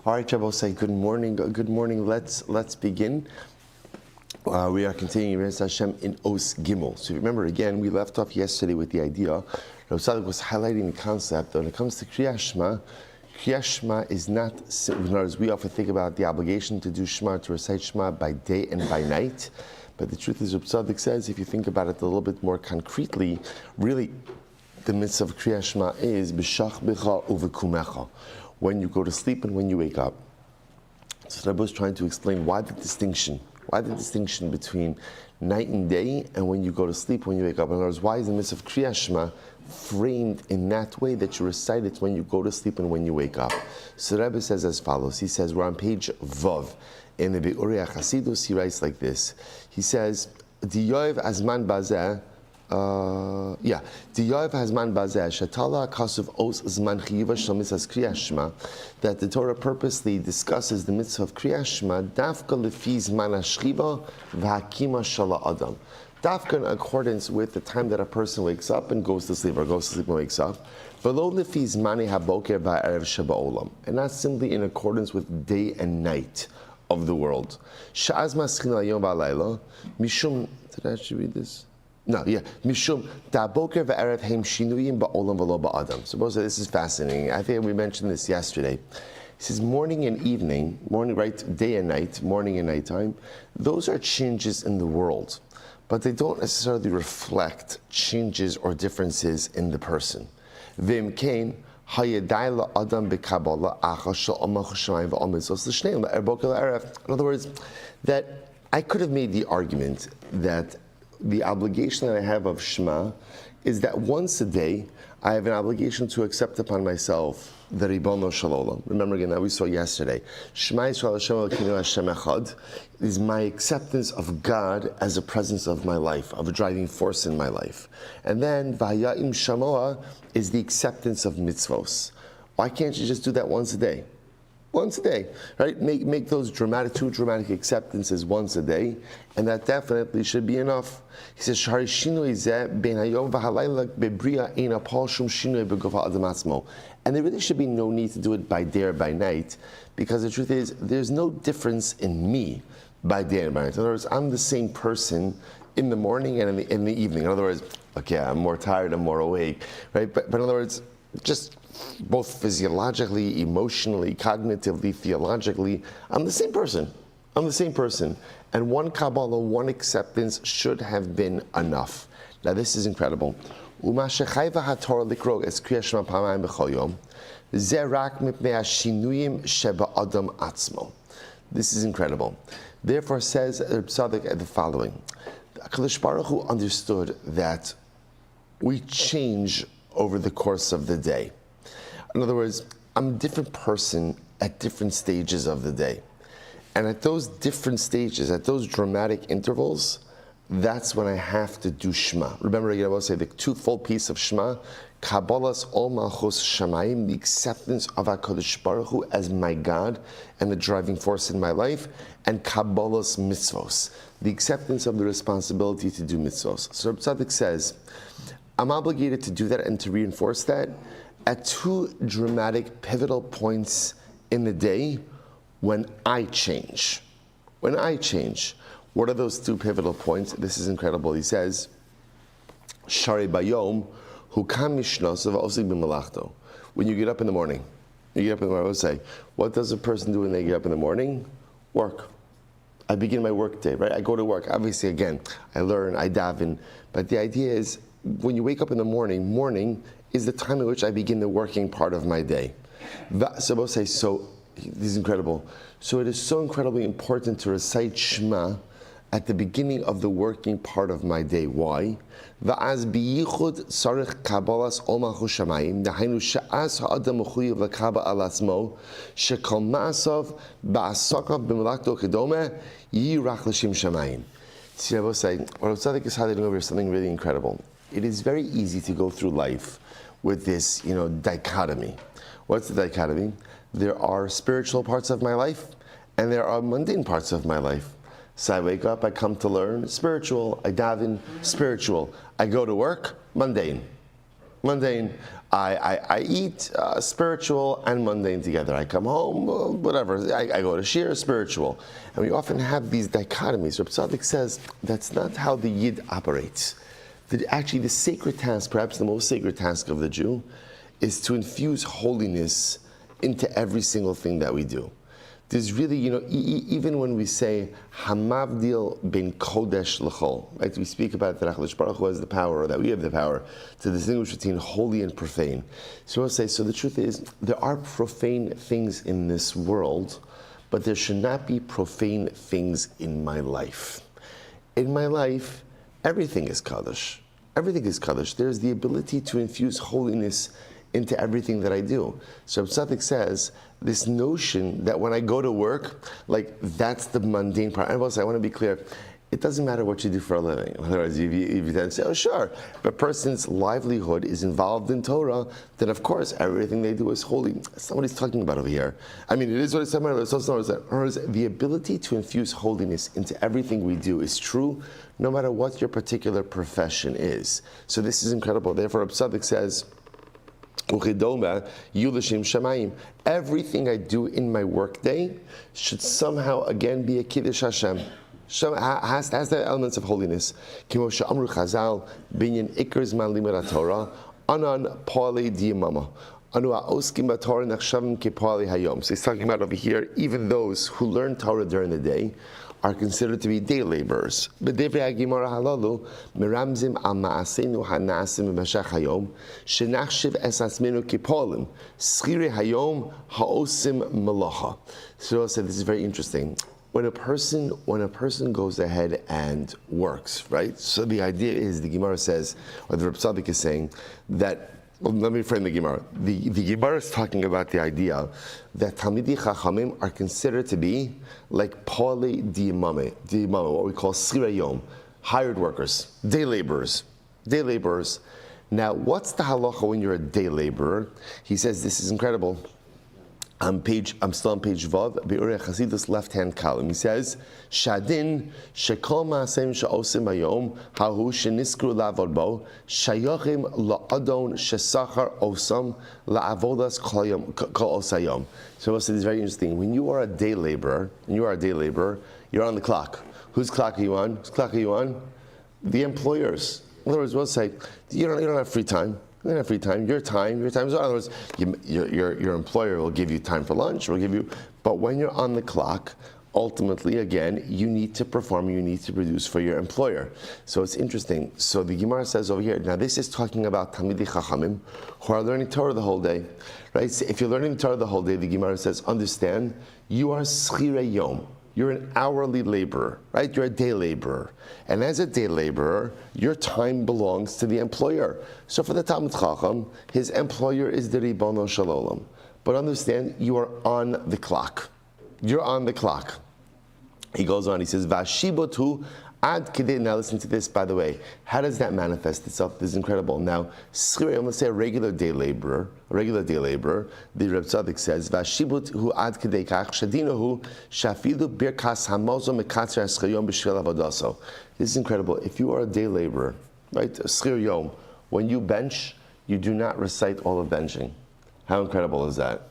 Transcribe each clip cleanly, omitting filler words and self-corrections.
All right, Shabbos, say good morning. Good morning. Let's begin. We are continuing Res Hashem in Os Gimel. So remember, again, we left off yesterday with the idea. HaTzaddik was highlighting the concept that when it comes to Kriyas Shema is not, as we often think about the obligation to do Shema, to recite Shema by day and by night. But the truth is, HaTzaddik says, if you think about it a little bit more concretely, really, the mitzvah of Kriyas Shema is b'shach b'cha uvekumecha, when you go to sleep and when you wake up. So Rabbi was trying to explain why the distinction between night and day and when you go to sleep, when you wake up. In other words, why is the mitzvah of Kriyas Shema framed in that way that you recite it when you go to sleep and when you wake up? So Rabbi says as follows. He says, we're on page Vav. In the Be'urei HaChasidus, he writes like this. He says, Diyoev azman bazeh, Diyoev hazman bazeh, Shatala kasuv os zman chiyuva shel mitzvahs Kriyas Shema, that the Torah purposely discusses the mitzvah of Kriyas Shema, dafka lefi zman hashchiva v'hakima shel ha'adam. Dafka in accordance with the time that a person wakes up and goes to sleep, or goes to sleep and wakes up. V'lo lefi zmani haboker v'erev sheba'olam, and not simply in accordance with day and night of the world. Sha'az maschina hayom v'alayla, mishum, did I actually read this? No, yeah. Mishum da'boker v'erev heim shinuyim ba'olam v'lo ba'adam. Suppose that this is fascinating. I think we mentioned this yesterday. He says morning and evening, morning, right, day and night, morning and nighttime, those are changes in the world. But they don't necessarily reflect changes or differences in the person. V'im kain, in other words, that I could have made the argument that the obligation that I have of Shema is that once a day I have an obligation to accept upon myself the Ribono Shel Olam. Remember again that we saw yesterday. Shema Yisrael Hashem Elokeinu Hashem Echad is my acceptance of God as a presence of my life, of a driving force in my life. And then V'haya'im Shamoa is the acceptance of mitzvos. Why can't you just do that once a day? Once a day, right? Make those two dramatic acceptances once a day, and that definitely should be enough. He says, "Shari shinui zeh ben hayom v'halayla bebriya eina pal shum shinui beguf ha'adam atzmo." And there really should be no need to do it by day or by night, because the truth is, there's no difference in me by day and by night. In other words, I'm the same person in the morning and in the evening. In other words, okay, I'm more tired, I'm more awake, right? But in other words, just both physiologically, emotionally, cognitively, theologically, I'm the same person. I'm the same person. And one Kabbalah, one acceptance should have been enough. Now this is incredible. This is incredible. Therefore says HaTzaddik the following. HaKadosh Baruch Hu understood that we change over the course of the day. In other words, I'm a different person at different stages of the day. And at those different stages, at those dramatic intervals, that's when I have to do Shema. Remember again, I will say the twofold piece of Shema, Kabbalas Ol Malchus Shamayim, the acceptance of HaKadosh Baruch Hu as my God and the driving force in my life, and Kabbalas Mitzvos, the acceptance of the responsibility to do mitzvos. So HaTzaddik says, I'm obligated to do that and to reinforce that at two dramatic, pivotal points in the day when I change. When I change. What are those two pivotal points? This is incredible. He says, Shari Bayom, Hukam Mishnos of Osig B'Malachto. When you get up in the morning, I will say, what does a person do when they get up in the morning? Work. I begin my work day, right? I go to work. Obviously, again, I learn, I daven. But the idea is, when you wake up in the morning is the time in which I begin the working part of my day. So this is incredible. So it is so incredibly important to recite Shema at the beginning of the working part of my day. Why? Because the See, I will say, what HaTzaddik is highlighting over here is something really incredible. It is very easy to go through life with this, dichotomy. What's the dichotomy? There are spiritual parts of my life, and there are mundane parts of my life. So I wake up, I come to learn, spiritual. I daven, spiritual. I go to work, mundane. Mundane. I eat spiritual and mundane together. I come home, whatever. I go to shir, spiritual. And we often have these dichotomies. Rabbi HaTzaddik says that's not how the Yid operates. Actually, the sacred task, perhaps the most sacred task of the Jew, is to infuse holiness into every single thing that we do. There's really, even when we say Hamavdil ben Kodesh l'chol, right? We speak about that HaKadosh Baruch Hu has the power, or that we have the power to distinguish between holy and profane. So we'll say, so the truth is, there are profane things in this world, but there should not be profane things in my life. In my life, everything is Kaddish. Everything is Kaddish. There's the ability to infuse holiness into everything that I do. So HaTzaddik says, this notion that when I go to work, like that's the mundane part. And also, I want to be clear, it doesn't matter what you do for a living. Otherwise, if you then say, oh sure, if a person's livelihood is involved in Torah, then of course everything they do is holy. That's not what he's talking about over here. I mean, it is what it's talking about, but it's also not the ability to infuse holiness into everything we do is true, no matter what your particular profession is. So this is incredible. Therefore, HaTzaddik says, everything I do in my workday should somehow again be a Kiddush Hashem. Has the elements of holiness. So he's talking about over here, even those who learn Torah during the day are considered to be day laborers. So this is very interesting. When a person goes ahead and works, right? So the idea is, the Gemara says, or the Rabbi HaTzaddik is saying, that, well, let me frame the Gemara. The Gemara is talking about the idea that Talmidei Chachamim are considered to be like Pa'alei Diyamame, what we call Schirei Yom, hired workers, day laborers. Now, what's the halacha when you're a day laborer? He says, this is incredible. I'm still on page Vav, Be'urei Chasidus left-hand column. He says, Shadin, Shekol Ma'asem Sha'osim Hayom, Hahu Sheniskru La'avod Bo, Shayochim La'adon Shesachar Osam, La'avodas Kol Osayom. So this is very interesting. When you are a day laborer, you're on the clock. Whose clock are you on? The employers. In other words, we'll say, you don't have free time. You don't have free time. Your time is on. In other words, your employer will give you time for lunch, but when you're on the clock, ultimately, again, you need to perform, you need to produce for your employer. So it's interesting. So the Gemara says over here, now this is talking about Talmidei Chachamim, who are learning Torah the whole day. Right? So if you're learning Torah the whole day, the Gemara says, understand, you are Schirei Yom. You're an hourly laborer, right? You're a day laborer. And as a day laborer, your time belongs to the employer. So for the Talmid Chacham, his employer is the Ribono Shel Olam. But understand, you are on the clock. You're on the clock. He goes on, he says, Vashibotu ad kidei. Now listen to this, by the way. How does that manifest itself? This is incredible. Now, I'm let's say a regular day laborer, the Rabbi HaTzaddik says, Vashibotu ad kidei kach, shadinahu, shafilu birkas hamozo mekatzer eschayom b'shvil avodaso. This is incredible. If you are a day laborer, right, schir yom, when you bench, you do not recite all the benching. How incredible is that?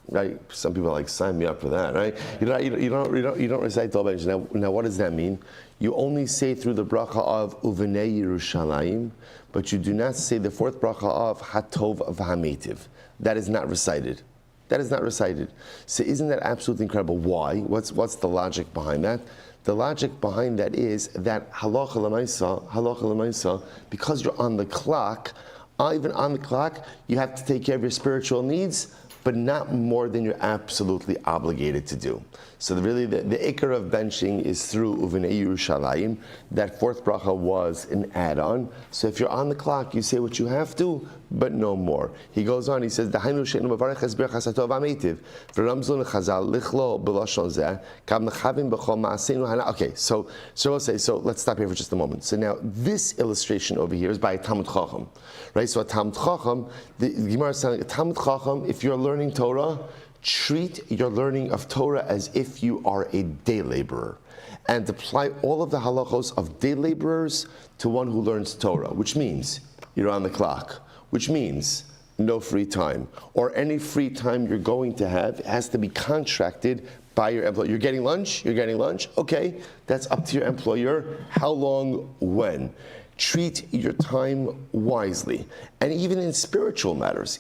Right? Some people are like, sign me up for that, right? You don't recite the bench. Now, what does that mean? You only say through the bracha of Uvenei Yerushalayim, but you do not say the fourth bracha of Hatov V'Hametiv. That is not recited. So isn't that absolutely incredible? Why? What's the logic behind that? The logic behind that is that halacha l'maisa, because you're on the clock, even on the clock, you have to take care of your spiritual needs, but not more than you're absolutely obligated to do. So the ikar of benching is through Uvenei Yerushalayim. That fourth bracha was an add-on. So if you're on the clock, you say what you have to, but no more. He goes on, he says, okay, so we'll say, so let's stop here for just a moment. So now, this illustration over here is by a Talmid Chacham. Right? So a Talmid Chacham, the Gemara is telling a Talmid Chacham, if you're learning Torah, treat your learning of Torah as if you are a day laborer, and apply all of the halachos of day laborers to one who learns Torah, which means you're on the clock. which means no free time, or any free time you're going to have has to be contracted by your employer. You're getting lunch? Okay, that's up to your employer. How long, when? Treat your time wisely. And even in spiritual matters,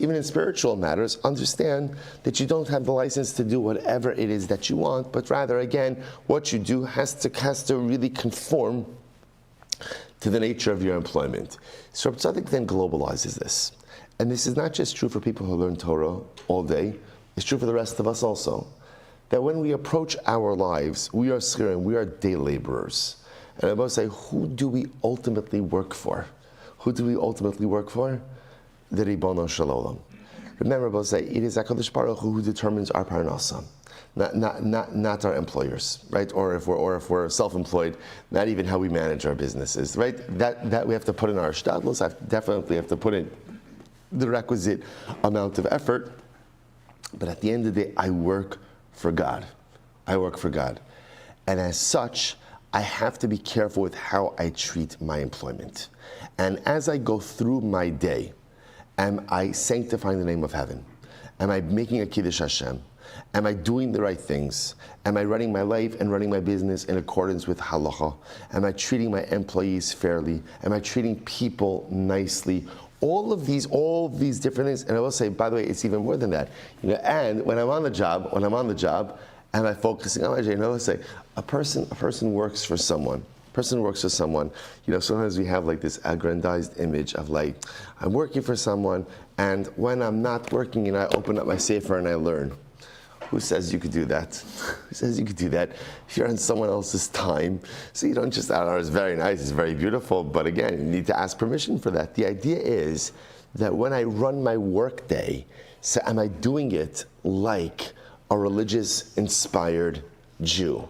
understand that you don't have the license to do whatever it is that you want, but rather, again, what you do has to really conform to the nature of your employment. So HaTzaddik then globalizes this. And this is not just true for people who learn Torah all day, it's true for the rest of us also. That when we approach our lives, we are schirim, we are day laborers. And I must say, who do we ultimately work for? The Ribono Shel Olam. Remember, I must say, it is HaKadosh Baruch Hu who determines our parnassa, not our employers, right? Or if we're self-employed, not even how we manage our businesses, right? That we have to put in our shtadlos. I definitely have to put in the requisite amount of effort. But at the end of the day, I work for God. And as such, I have to be careful with how I treat my employment. And as I go through my day, am I sanctifying the name of heaven? Am I making a Kiddush Hashem? Am I doing the right things? Am I running my life and running my business in accordance with halacha? Am I treating my employees fairly? Am I treating people nicely? All these different things. And I will say, by the way, it's even more than that. And when I'm on the job, am I focusing on my job? Let's say a person works for someone. Sometimes we have like this aggrandized image of like, I'm working for someone, and when I'm not working, I open up my sefer and I learn. Who says you could do that? If you're on someone else's time, so you don't just, it's very nice, it's very beautiful, but again, you need to ask permission for that. The idea is that when I run my work day, so am I doing it like a religious inspired Jew?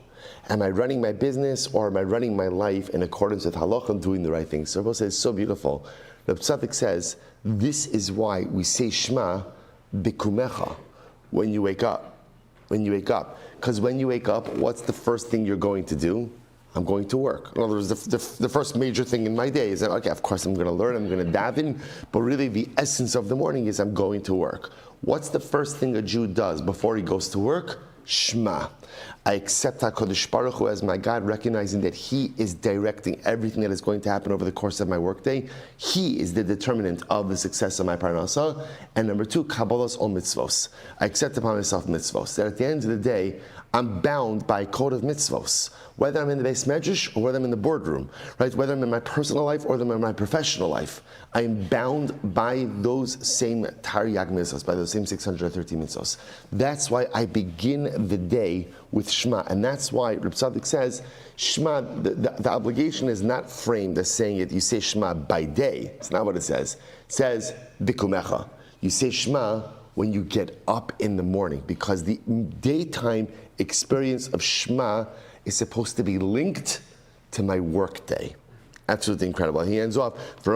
Am I running my business, or am I running my life in accordance with halacha and doing the right things? So Rabbi says it's so beautiful. Rabbi HaTzaddik says, this is why we say Shema bikumecha when you wake up. Because when you wake up, what's the first thing you're going to do? I'm going to work. In other words, the first major thing in my day is that, okay, of course I'm going to learn, I'm going to daven, but really the essence of the morning is I'm going to work. What's the first thing a Jew does before he goes to work? Shema. I accept HaKadosh Baruch Hu as my God, recognizing that He is directing everything that is going to happen over the course of my workday. He is the determinant of the success of my parnasa. And number two, Kabbalas ol mitzvos. I accept upon myself mitzvos. That at the end of the day, I'm bound by a code of mitzvos. Whether I'm in the Beis Medrash or whether I'm in the boardroom, right? Whether I'm in my personal life or whether I'm in my professional life, I am bound by those same Taryag mitzvos, by those same 613 mitzvos. That's why I begin the day with Shema, and that's why Rabbi HaTzaddik says Shema. The obligation is not framed as saying it. You say Shema by day. It's not what it says. It says bikumecha. You say Shema when you get up in the morning, because the daytime experience of Shema is supposed to be linked to my work day. Absolutely incredible. He ends off, so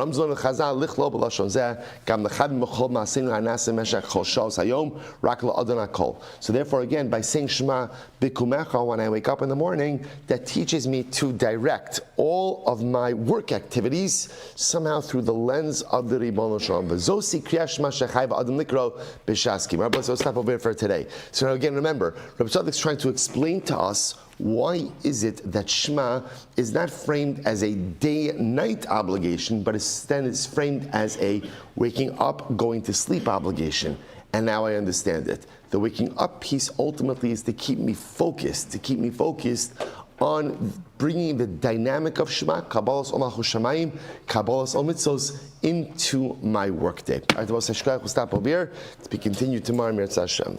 therefore again, by saying Shema bikumecha when I wake up in the morning, that teaches me to direct all of my work activities somehow through the lens of the Ribono Shel Olam. Rabbi, so stop over here for today. So now again, remember, Rabbi HaTzaddik is trying to explain to us why is it that Shema is not framed as a day-night obligation, but instead is framed as a waking up, going to sleep obligation. And now I understand it. The waking up piece ultimately is to keep me focused, on bringing the dynamic of Shema, Kabbalas ol malchus shamayim, Kabbalas ol mitzvos, into my workday. All right, we'll stop over here. To be continued tomorrow, Mirz Hashem.